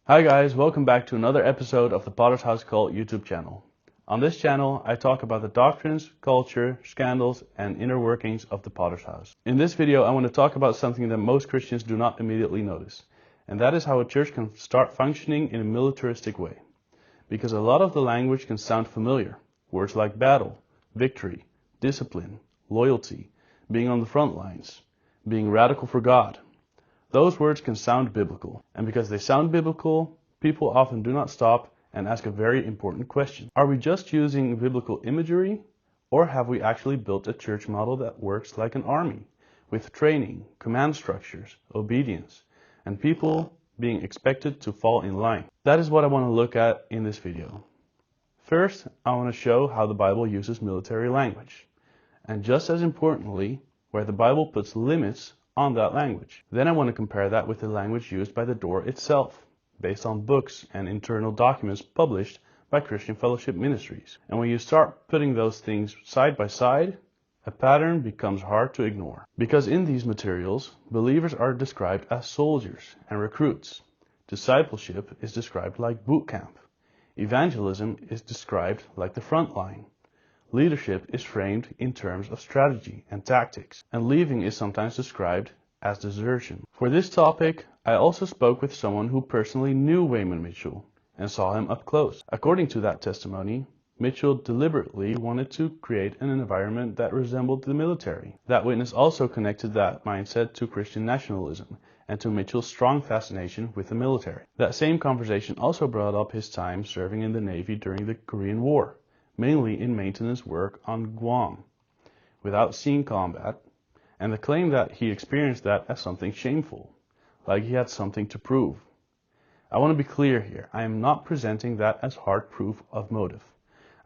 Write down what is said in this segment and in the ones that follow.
Hi guys, welcome back to another episode of the Potter's House Cult YouTube channel. On this channel, I talk about the doctrines, culture, scandals, and inner workings of the Potter's House. In this video, I want to talk about something that most Christians do not immediately notice, and that is how a church can start functioning in a militaristic way. Because a lot of the language can sound familiar. Words like battle, victory, discipline, loyalty, being on the front lines, being radical for God. Those words can sound biblical, and because they sound biblical, people often do not stop and ask a very important question. Are we just using biblical imagery, or have we actually built a church model that works like an army, with training, command structures, obedience, and people being expected to fall in line? That is what I want to look at in this video. First, I want to show how the Bible uses military language, and just as importantly, where the Bible puts limits on that language. Then I want to compare that with the language used by the door itself, based on books and internal documents published by Christian Fellowship Ministries. And when you start putting those things side by side, a pattern becomes hard to ignore. Because in these materials, believers are described as soldiers and recruits. Discipleship is described like boot camp. Evangelism is described like the front line. Leadership is framed in terms of strategy and tactics, and leaving is sometimes described as desertion. For this topic, I also spoke with someone who personally knew Wayman Mitchell and saw him up close. According to that testimony, Mitchell deliberately wanted to create an environment that resembled the military. That witness also connected that mindset to Christian nationalism and to Mitchell's strong fascination with the military. That same conversation also brought up his time serving in the Navy during the Korean War, mainly in maintenance work on Guam, without seeing combat, and the claim that he experienced that as something shameful, like he had something to prove. I want to be clear here, I am not presenting that as hard proof of motive.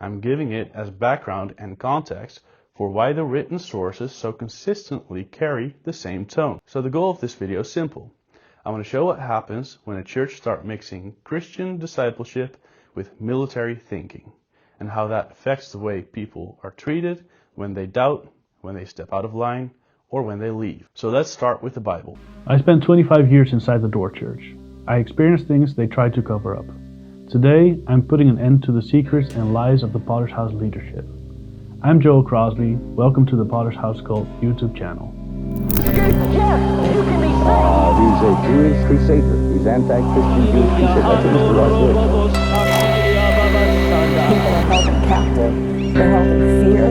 I'm giving it as background and context for why the written sources so consistently carry the same tone. So the goal of this video is simple. I want to show what happens when a church starts mixing Christian discipleship with military thinking, and how that affects the way people are treated when they doubt, when they step out of line, or when they leave. So let's start with the Bible. I spent 25 years inside the Door Church. I experienced things they tried to cover up. Today, I'm putting an end to the secrets and lies of the Potter's House leadership. I'm Joel Crosby. Welcome to the Potter's House Cult YouTube channel. He's a Jewish crusader. He's anti-Christian Jewish crusader. That's what Mr. Ross is. People are held captive. They're held in fear.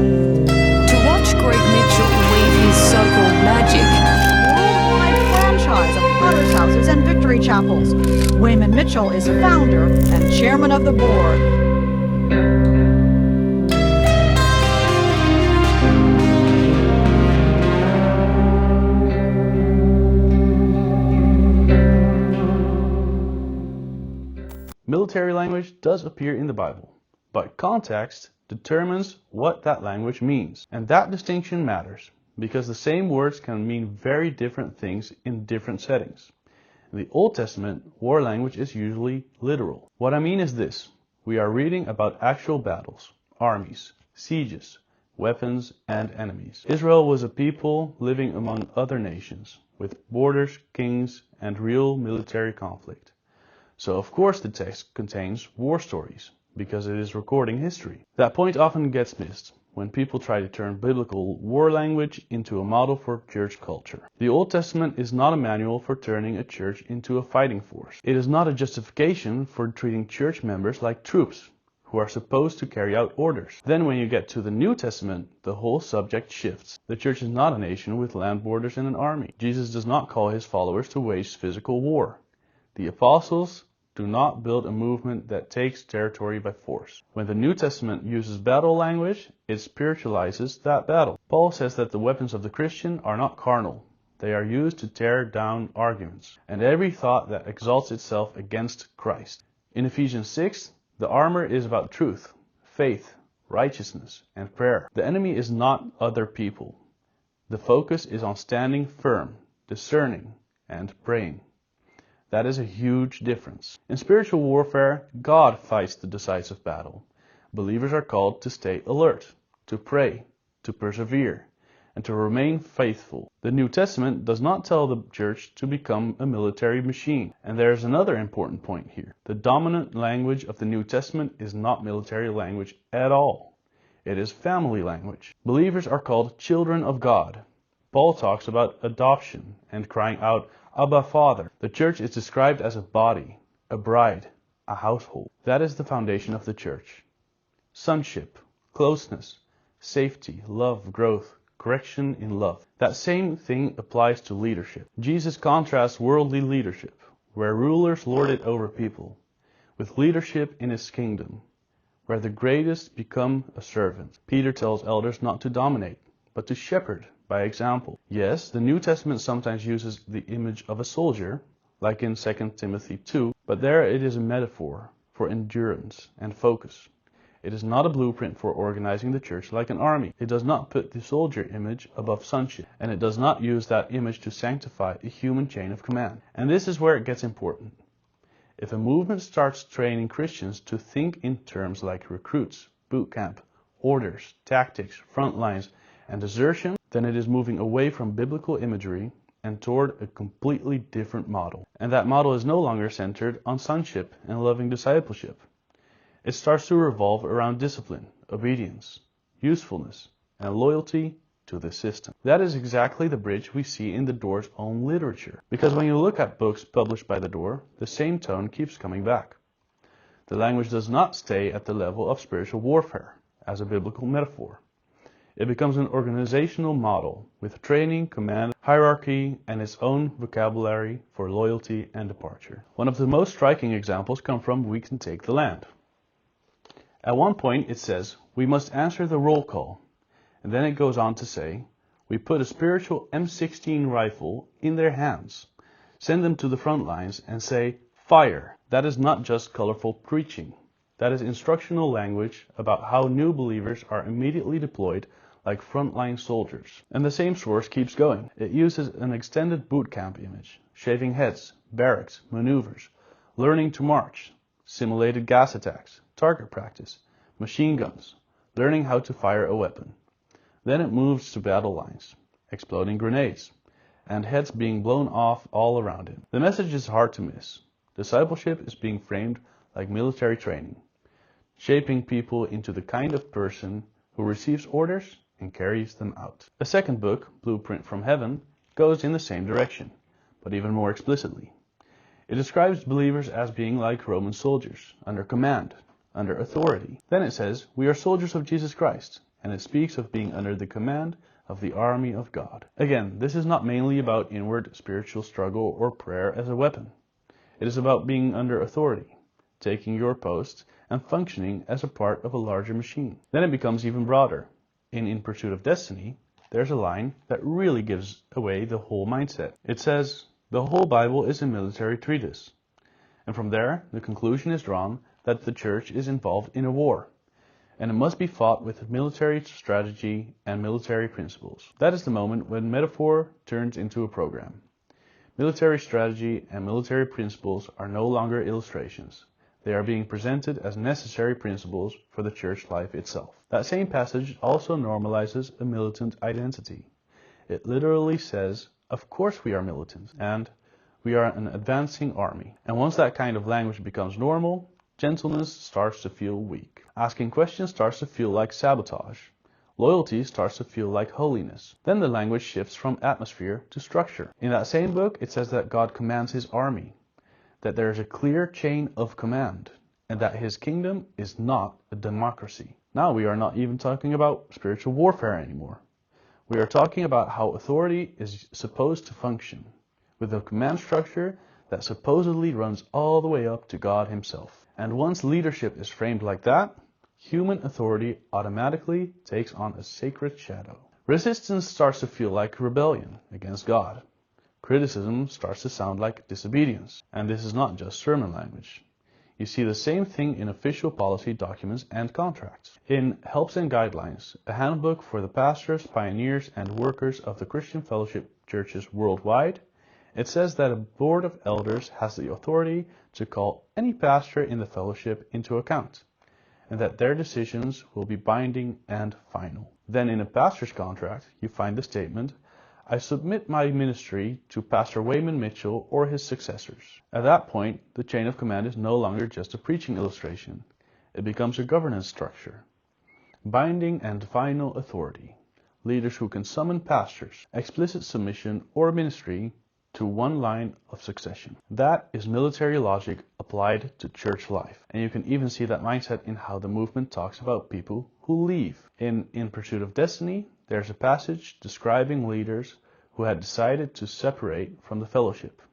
To watch Greg Mitchell weave his so-called magic. Worldwide franchise of Potter's Houses and Victory Chapels. Wayman Mitchell is founder and chairman of the board. Military language does appear in the Bible, but context determines what that language means. And that distinction matters, because the same words can mean very different things in different settings. In the Old Testament, war language is usually literal. What I mean is this: we are reading about actual battles, armies, sieges, weapons, and enemies. Israel was a people living among other nations, with borders, kings, and real military conflict. So of course the text contains war stories, because it is recording history. That point often gets missed when people try to turn biblical war language into a model for church culture. The Old Testament is not a manual for turning a church into a fighting force. It is not a justification for treating church members like troops, who are supposed to carry out orders. Then when you get to the New Testament, the whole subject shifts. The church is not a nation with land borders and an army. Jesus does not call his followers to wage physical war. The apostles do not build a movement that takes territory by force. When the New Testament uses battle language, it spiritualizes that battle. Paul says that the weapons of the Christian are not carnal. They are used to tear down arguments and every thought that exalts itself against Christ. In Ephesians 6, the armor is about truth, faith, righteousness, and prayer. The enemy is not other people. The focus is on standing firm, discerning, and praying. That is a huge difference. In spiritual warfare, God fights the decisive battle. Believers are called to stay alert, to pray, to persevere, and to remain faithful. The New Testament does not tell the church to become a military machine. And there is another important point here. The dominant language of the New Testament is not military language at all. It is family language. Believers are called children of God. Paul talks about adoption and crying out, Abba, Father. The church is described as a body, a bride, a household. That is the foundation of the church. Sonship, closeness, safety, love, growth, correction in love. That same thing applies to leadership. Jesus contrasts worldly leadership, where rulers lord it over people, with leadership in his kingdom, where the greatest become a servant. Peter tells elders not to dominate, but to shepherd by example. Yes, the New Testament sometimes uses the image of a soldier, like in 2 Timothy 2, but there it is a metaphor for endurance and focus. It is not a blueprint for organizing the church like an army. It does not put the soldier image above sonship, and it does not use that image to sanctify a human chain of command. And this is where it gets important. If a movement starts training Christians to think in terms like recruits, boot camp, orders, tactics, front lines, and desertion, then it is moving away from biblical imagery and toward a completely different model. And that model is no longer centered on sonship and loving discipleship. It starts to revolve around discipline, obedience, usefulness, and loyalty to the system. That is exactly the bridge we see in the Door's own literature. Because when you look at books published by the Door, the same tone keeps coming back. The language does not stay at the level of spiritual warfare as a biblical metaphor. It becomes an organizational model with training, command, hierarchy, and its own vocabulary for loyalty and departure. One of the most striking examples come from We Can Take the Land. At one point it says, we must answer the roll call. And then it goes on to say, we put a spiritual M16 rifle in their hands, send them to the front lines and say, fire. That is not just colorful preaching. That is instructional language about how new believers are immediately deployed like frontline soldiers. And the same source keeps going. It uses an extended boot camp image, shaving heads, barracks, maneuvers, learning to march, simulated gas attacks, target practice, machine guns, learning how to fire a weapon. Then it moves to battle lines, exploding grenades, and heads being blown off all around him. The message is hard to miss. Discipleship is being framed like military training, shaping people into the kind of person who receives orders and carries them out. A second book, Blueprint from Heaven, goes in the same direction, but even more explicitly. It describes believers as being like Roman soldiers, under command, under authority. Then it says, we are soldiers of Jesus Christ, and it speaks of being under the command of the army of God. Again, this is not mainly about inward spiritual struggle or prayer as a weapon. It is about being under authority, taking your post, and functioning as a part of a larger machine. Then it becomes even broader. In Pursuit of Destiny, there's a line that really gives away the whole mindset. It says, the whole Bible is a military treatise. And from there, the conclusion is drawn that the church is involved in a war, and it must be fought with military strategy and military principles. That is the moment when metaphor turns into a program. Military strategy and military principles are no longer illustrations. They are being presented as necessary principles for the church life itself. That same passage also normalizes a militant identity. It literally says, of course we are militant, and we are an advancing army. And once that kind of language becomes normal, gentleness starts to feel weak. Asking questions starts to feel like sabotage. Loyalty starts to feel like holiness. Then the language shifts from atmosphere to structure. In that same book, it says that God commands his army, that there is a clear chain of command, and that his kingdom is not a democracy. Now we are not even talking about spiritual warfare anymore. We are talking about how authority is supposed to function, with a command structure that supposedly runs all the way up to God himself. And once leadership is framed like that, human authority automatically takes on a sacred shadow. Resistance starts to feel like rebellion against God. Criticism starts to sound like disobedience. And this is not just sermon language. You see the same thing in official policy documents and contracts. In Helps and Guidelines, a handbook for the pastors, pioneers, and workers of the Christian fellowship churches worldwide, it says that a board of elders has the authority to call any pastor in the fellowship into account, and that their decisions will be binding and final. Then in a pastor's contract, you find the statement, I submit my ministry to Pastor Wayman Mitchell or his successors. At that point, the chain of command is no longer just a preaching illustration. It becomes a governance structure. Binding and final authority. Leaders who can summon pastors, explicit submission, or ministry to one line of succession. That is military logic applied to church life. And you can even see that mindset in how the movement talks about people who leave. In Pursuit of Destiny, there's a passage describing leaders who had decided to separate from the fellowship.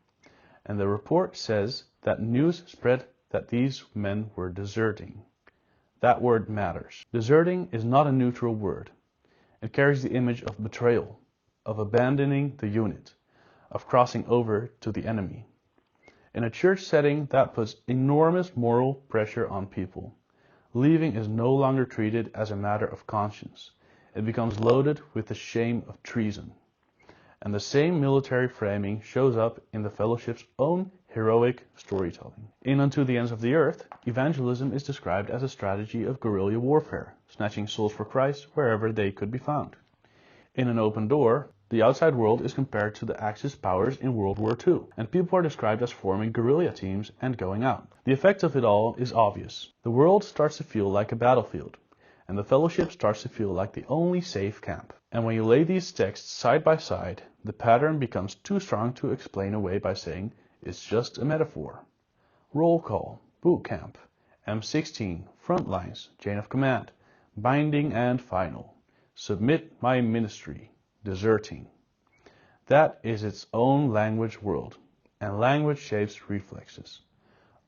And the report says that news spread that these men were deserting. That word matters. Deserting is not a neutral word. It carries the image of betrayal, of abandoning the unit, of crossing over to the enemy. In a church setting, that puts enormous moral pressure on people. Leaving is no longer treated as a matter of conscience. It becomes loaded with the shame of treason. And the same military framing shows up in the fellowship's own heroic storytelling. In Unto the Ends of the Earth, evangelism is described as a strategy of guerrilla warfare, snatching souls for Christ wherever they could be found. In An Open Door, the outside world is compared to the Axis powers in World War II, and people are described as forming guerrilla teams and going out. The effect of it all is obvious. The world starts to feel like a battlefield, and the fellowship starts to feel like the only safe camp. And when you lay these texts side by side, the pattern becomes too strong to explain away by saying it's just a metaphor. Roll call, boot camp, M16, front lines, chain of command, binding and final, submit my ministry, deserting. That is its own language world, and language shapes reflexes.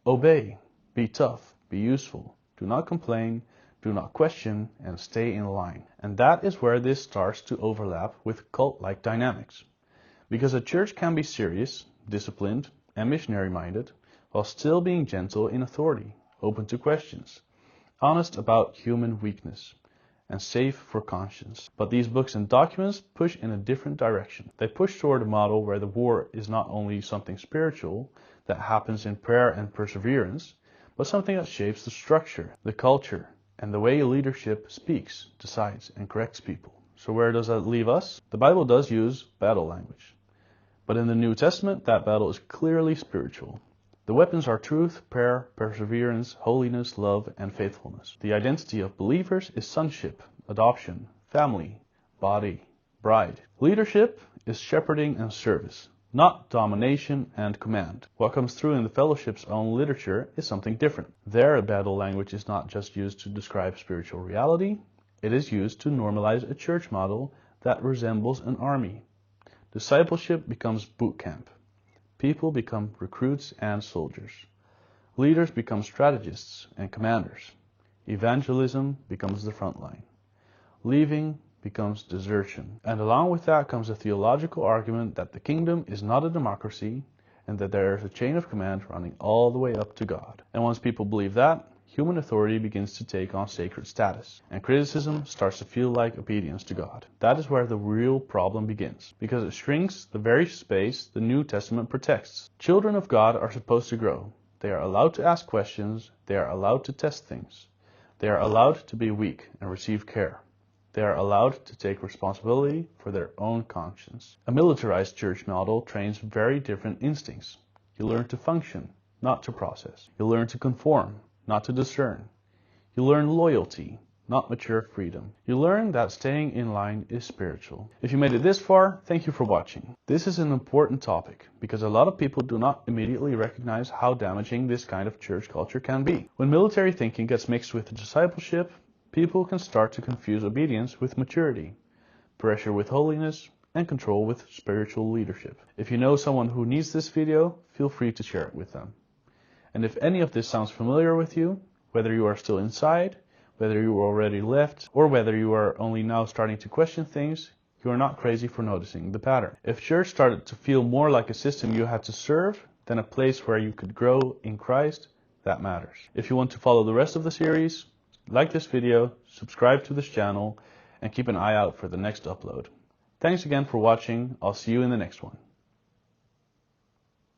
Obey, be tough, be useful, do not complain, do not question, and stay in line. And that is where this starts to overlap with cult-like dynamics. Because a church can be serious, disciplined, and missionary-minded, while still being gentle in authority, open to questions, honest about human weakness, and safe for conscience. But these books and documents push in a different direction. They push toward a model where the war is not only something spiritual that happens in prayer and perseverance, but something that shapes the structure, the culture, and the way leadership speaks, decides, and corrects people. So where does that leave us? The Bible does use battle language. But in the New Testament, that battle is clearly spiritual. The weapons are truth, prayer, perseverance, holiness, love, and faithfulness. The identity of believers is sonship, adoption, family, body, bride. Leadership is shepherding and service, not domination and command. What comes through in the fellowship's own literature is something different. Their battle language is not just used to describe spiritual reality, it is used to normalize a church model that resembles an army. Discipleship becomes boot camp. People become recruits and soldiers. Leaders become strategists and commanders. Evangelism becomes the front line. Leaving becomes desertion. And along with that comes a theological argument that the kingdom is not a democracy and that there is a chain of command running all the way up to God. And once people believe that, human authority begins to take on sacred status, and criticism starts to feel like obedience to God. That is where the real problem begins, because it shrinks the very space the New Testament protects. Children of God are supposed to grow. They are allowed to ask questions. They are allowed to test things. They are allowed to be weak and receive care. They are allowed to take responsibility for their own conscience. A militarized church model trains very different instincts. You learn to function, not to process. You learn to conform, not to discern. You learn loyalty, not mature freedom. You learn that staying in line is spiritual. If you made it this far, thank you for watching. This is an important topic because a lot of people do not immediately recognize how damaging this kind of church culture can be. When military thinking gets mixed with discipleship, people can start to confuse obedience with maturity, pressure with holiness, and control with spiritual leadership. If you know someone who needs this video, feel free to share it with them. And if any of this sounds familiar with you, whether you are still inside, whether you already left, or whether you are only now starting to question things, you are not crazy for noticing the pattern. If church started to feel more like a system you had to serve than a place where you could grow in Christ, that matters. If you want to follow the rest of the series, like this video, subscribe to this channel, and keep an eye out for the next upload. Thanks again for watching. I'll see you in the next one.